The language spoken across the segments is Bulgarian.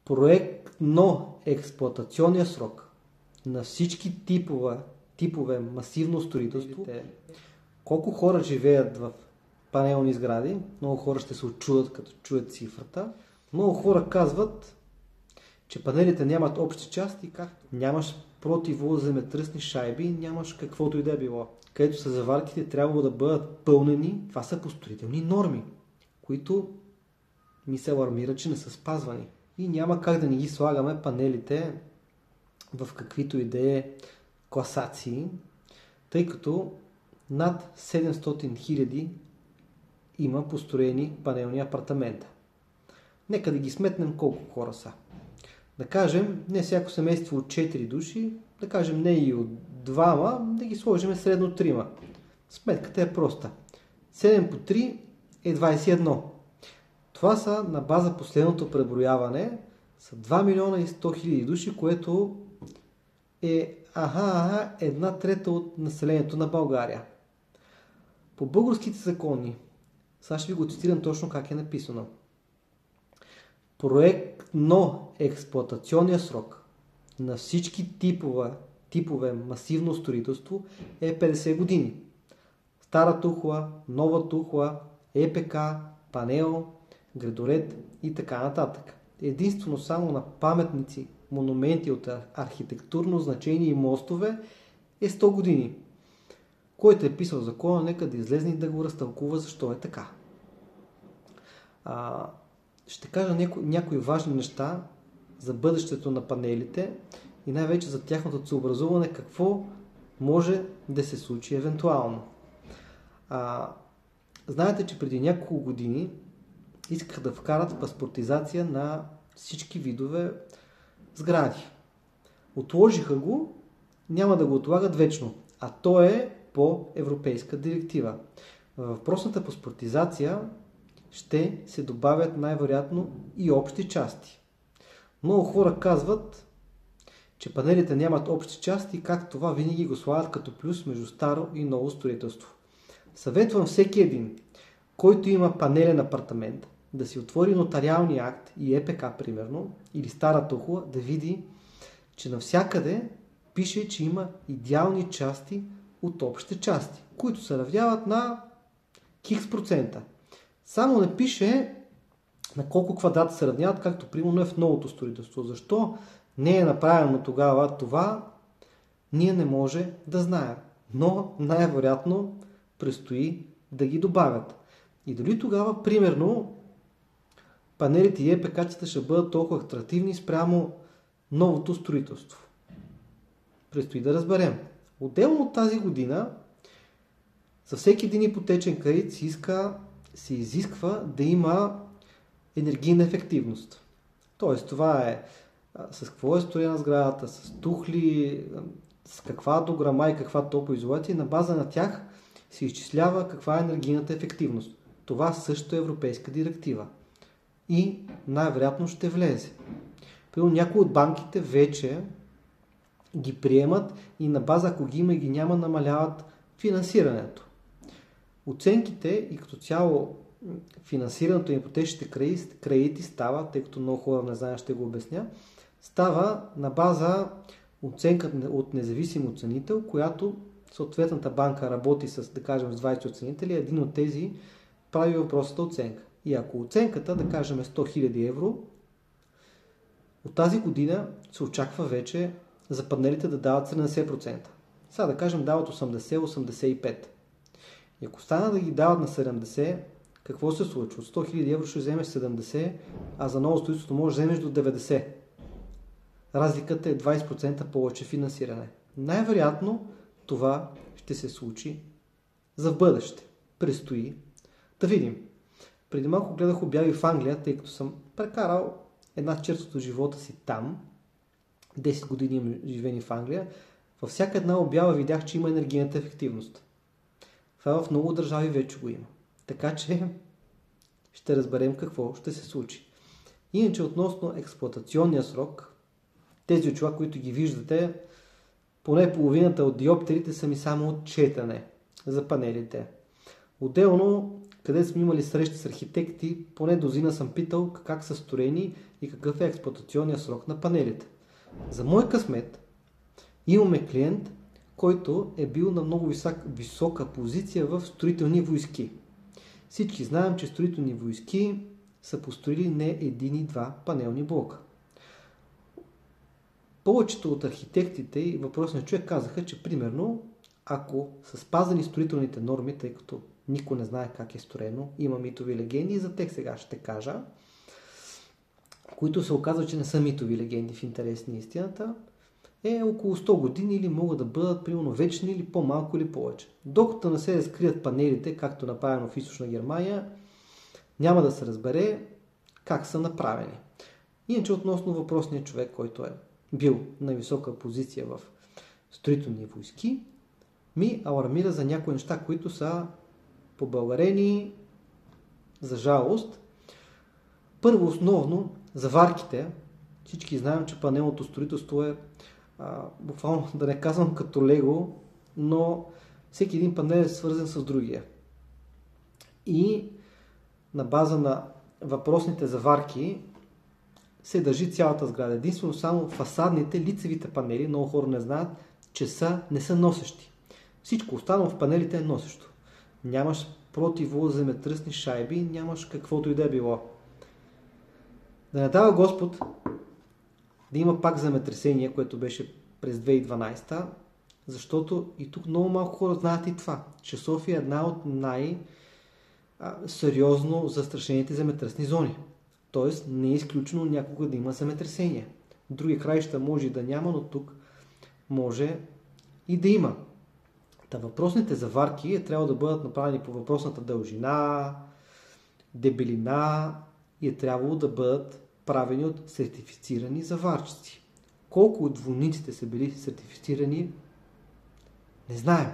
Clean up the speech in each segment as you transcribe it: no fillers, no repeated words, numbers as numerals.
Проектно експлоатационния срок на всички типове масивно строителство. Колко хора живеят в панелни сгради? Много хора ще се очудят, като чуят цифрата. Много хора казват, че панелите нямат общи части, както нямаш противоземетръсни шайби, нямаш каквото и да е било. Където са заварките трябва да бъдат пълнени. Това са по строителни норми, които ми се алармира, че не са спазвани. И няма как да не ги слагаме панелите в каквито и да е класации, тъй като над 700 000 има построени панелни апартамента. Нека да ги сметнем колко хора са. Да кажем, не всяко семейство от 4 души, да кажем не и от 2, да ги сложим средно 3. Сметката е проста. 7 по 3 е 21. Това са на база последното преброяване са 2 милиона и 100 000 души, което е 1/3 от населението на България. По българските закони, сега ще ви го цитирам точно как е написано. Проектно експлоатационния срок на всички типове масивно строителство е 50 години. Стара тухла, нова тухла, ЕПК, панел, гредоред и така нататък. Единствено само на паметници, монументи от архитектурно значение и мостове е 100 години. Който е писал закона, нека да излезне и да го разтълкува защо е така. Ще кажа някои важни неща за бъдещето на панелите и най-вече за тяхното съобразуване, какво може да се случи евентуално. Знаете, че преди няколко години исках да вкарат паспортизация на всички видове сгради. Отложиха го, няма да го отлагат вечно, а то е по европейска директива. В въпросната паспортизация ще се добавят най-вероятно и общи части. Много хора казват, че панелите нямат общи части, как това винаги го слагат като плюс между старо и ново строителство. Съветвам всеки един, който има панелен апартамент, да си отвори нотариалния акт и ЕПК, примерно, или стара тухла, да види, че навсякъде пише, че има идеални части от общите части, които се равняват на X%. Само не пише на колко квадрата се равняват, както примерно е в новото строителство. Защо не е направено тогава това, ние не може да знаем. Но най-вероятно предстои да ги добавят. И дали тогава, примерно, панелите и ЕПК-ците ще бъдат толкова атрактивни спрямо новото строителство. Предстои да разберем. Отделно от тази година, за всеки един ипотечен кредит се изисква да има енергийна ефективност. Тоест, това е с какво е строена сградата, с тухли, с каква дограма и каква топлоизолация. На база на тях се изчислява каква е енергийната ефективност. Това също е европейска директива. И най-вероятно ще влезе. Примерно някои от банките вече ги приемат и на база, ако ги има и ги няма, намаляват финансирането. Оценките и като цяло финансирането на ипотечните кредити става, тъй като много хора не знаят, ще го обясня, става на база оценка от независим оценител, която съответната банка работи с, да кажем, с 20 оценители, един от тези прави въпросната оценка. И ако оценката, да кажем, 100 000 евро, от тази година се очаква вече за панелите да дават 70%. Сега да кажем дават 80-85%. И ако стана да ги дават на 70%, какво се случва? От 100 000 евро ще вземеш 70%, а за ново строителство можеш да вземеш до 90%. Разликата е 20% повече финансиране. Най-вероятно това ще се случи за в бъдеще. Предстои да видим. Преди малко гледах обяви в Англия, тъй като съм прекарал една четвърт от живота си там. 10 години имам живени в Англия. Във всяка една обява видях, че има енергийната ефективност. Това в много държави вече го има. Така че ще разберем какво ще се случи. Иначе относно експлоатационния срок, тези очила, които ги виждате, поне половината от диоптерите са ми само от четене за панелите. Отделно където сме имали срещи с архитекти, поне дозина съм питал как са строени и какъв е експлоатационният срок на панелите. За мой късмет имаме клиент, който е бил на много висока позиция в строителни войски. Всички знаем, че строителни войски са построили не един и два панелни блока. Повечето от архитектите и въпросният човек казаха, че примерно, ако са спазени строителните норми, тъй като никой не знае как е строено, има митови легенди и за тях сега ще кажа, които се оказва, че не са митови легенди в интерес на истината, е около 100 години или могат да бъдат примерно вечни или по-малко или повече. Докато не се разкрият панелите, както направено в Източна Германия, няма да се разбере как са направени. Иначе относно въпросния човек, който е бил на висока позиция в строителни войски, ми алармира за някои неща, които са побългарени за жалост. Първо основно, заварките. Всички знаем, че панелното строителство е буквално да не казвам като лего, но всеки един панел е свързан с другия. И на база на въпросните заварки се държи цялата сграда. Единствено само фасадните, лицевите панели, много хора не знаят, че не са носещи. Всичко останало в панелите е носещо. Нямаш противоземетръсни шайби, нямаш каквото и да е било. Да не дава Господ да има пак земетресение, което беше през 2012, защото и тук много малко хора знаят и това, че София е една от най-сериозно застрашените земетръсни зони. Тоест не е изключено някога да има земетресение. В други краища може и да няма, но тук може и да има. Въпросните заварки трябва да бъдат направени по въпросната дължина, дебелина и е трябвало да бъдат правени от сертифицирани заварчици. Колко от двойниците са били сертифицирани, не знаем.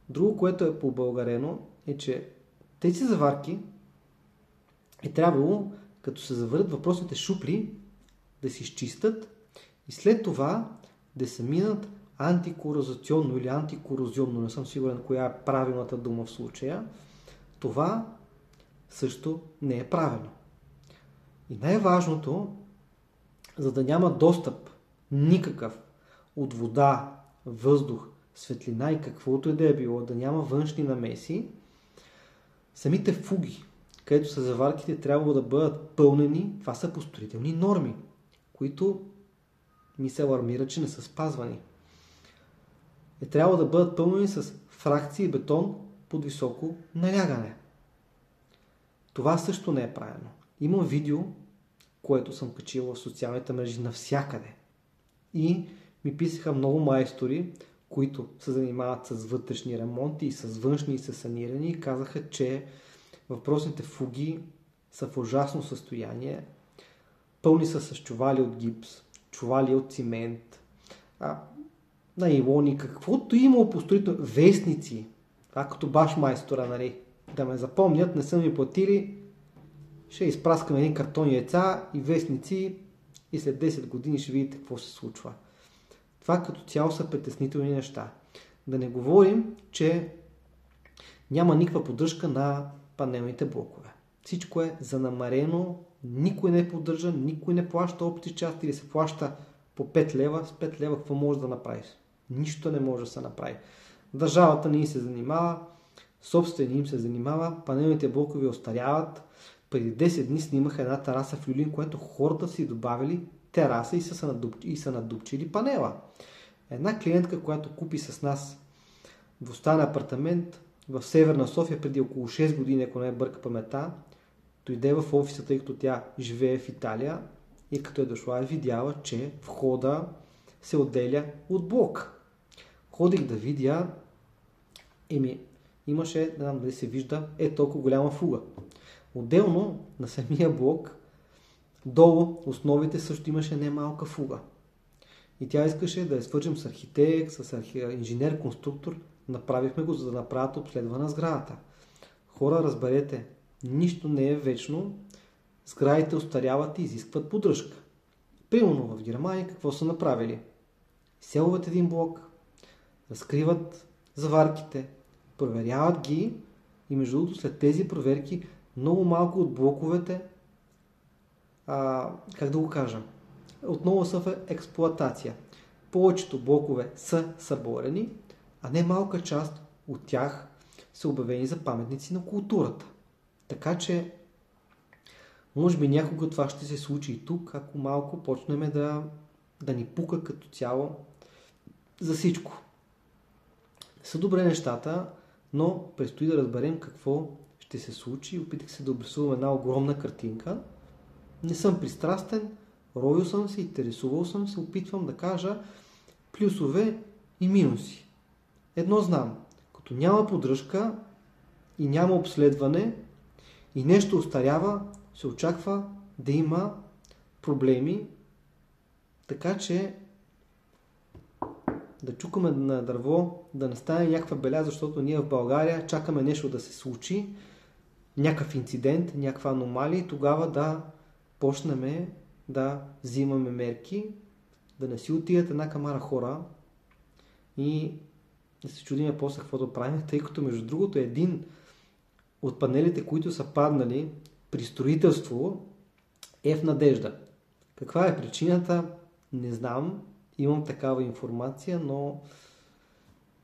Друго, което е побългарено, е, че тези заварки е трябвало, като се завърят въпросните шупли, да се изчистят и след това да се минат антикорозационно или антикорозионно, не съм сигурен коя е правилната дума в случая, това също не е правилно. И най-важното, за да няма достъп никакъв от вода, въздух, светлина и каквото и да е било, да няма външни намеси, самите фуги, където са заварките, трябва да бъдат пълнени, това са по строителни норми, които ми се алармира, че не са спазвани. Трябва да бъдат пълнени с фракции бетон под високо налягане. Това също не е правилно. Има видео, което съм качил в социалните мрежи навсякъде. И ми писаха много майстори, които се занимават с вътрешни ремонти и с външни и с санирани и казаха, че въпросните фуги са в ужасно състояние. Пълни са с чували от гипс, чували от цимент, найлони, каквото имало по строително, вестници. Това като баш майстора, нали? Да ме запомнят, не са ми платили, ще изпраскам един картон яйца и вестници и след 10 години ще видите какво се случва. Това като цяло са притеснителни неща. Да не говорим, че няма никаква поддръжка на панелните блокове. Всичко е занамарено, никой не поддържа, никой не плаща общи части или се плаща по 5 лева. С 5 лева какво може да направиш? Нищо не може да се направи. Държавата не им се занимава, собствени им се занимава, панелните блокове остаряват. Преди 10 дни снимах една тераса в Люлин, което хората си добавили тераса и са надупчили панела. Една клиентка, която купи с нас двустаен апартамент в Северна София преди около 6 години, ако не бърка памета, дойде в офиса, тъй като тя живее в Италия и като е дошла е видяла, че входа се отделя от блок. Ходих да видя, имаше, не знам дали се вижда, толкова голяма фуга. Отделно на самия блок, долу основите също имаше немалка фуга. И тя искаше да я свържем с архитект, с инженер-конструктор. Направихме го, за да направят обследване на сградата. Хора, разберете, нищо не е вечно. Сградите остаряват и изискват поддръжка. Примерно в Германия какво са направили? Селват един блок, разкриват заварките, проверяват ги и между другото след тези проверки много малко от блоковете, как да го кажа, отново са в експлоатация. Повечето блокове са съборени, а не малка част от тях са обявени за паметници на културата. Така че, може би някога това ще се случи и тук, ако малко почнем да ни пука като цяло за всичко. Са добре нещата, но предстои да разберем какво ще се случи. Опитах се да обрисувам една огромна картинка. Не съм пристрастен, ровил съм се, интересувал съм се, опитвам да кажа плюсове и минуси. Едно знам, като няма поддръжка и няма обследване и нещо остарява, се очаква да има проблеми, така че да чукаме на дърво, да не стане някаква беля, защото ние в България чакаме нещо да се случи, някакъв инцидент, някаква аномалия и тогава да почнем да взимаме мерки, да не си отидат една камара хора и да се чудиме после какво да правим, тъй като между другото един от панелите, които са паднали при строителство, е в надежда. Каква е причината? Не знам. Имам такава информация, но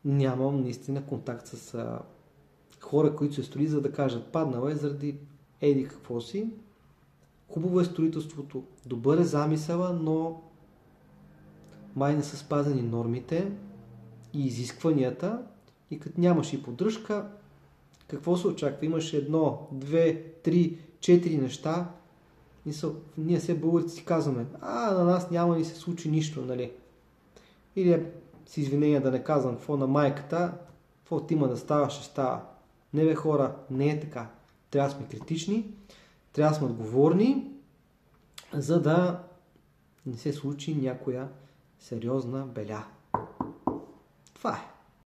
нямам наистина контакт с хора, които се строи, за да кажат паднала е заради еди какво си. Хубаво е строителството, добър е замисъла, но май не са спазени нормите и изискванията и като нямаш и поддръжка, какво се очаква? Имаш 1, 2, 3, 4 неща. Ние все българите си казваме, на нас няма ни се случи нищо, нали? Или с извинения да не казвам какво на майката, какво има да става, ще става. Не бе хора, не е така. Трябва да сме критични, трябва да сме отговорни, за да не се случи някоя сериозна беля. Това е.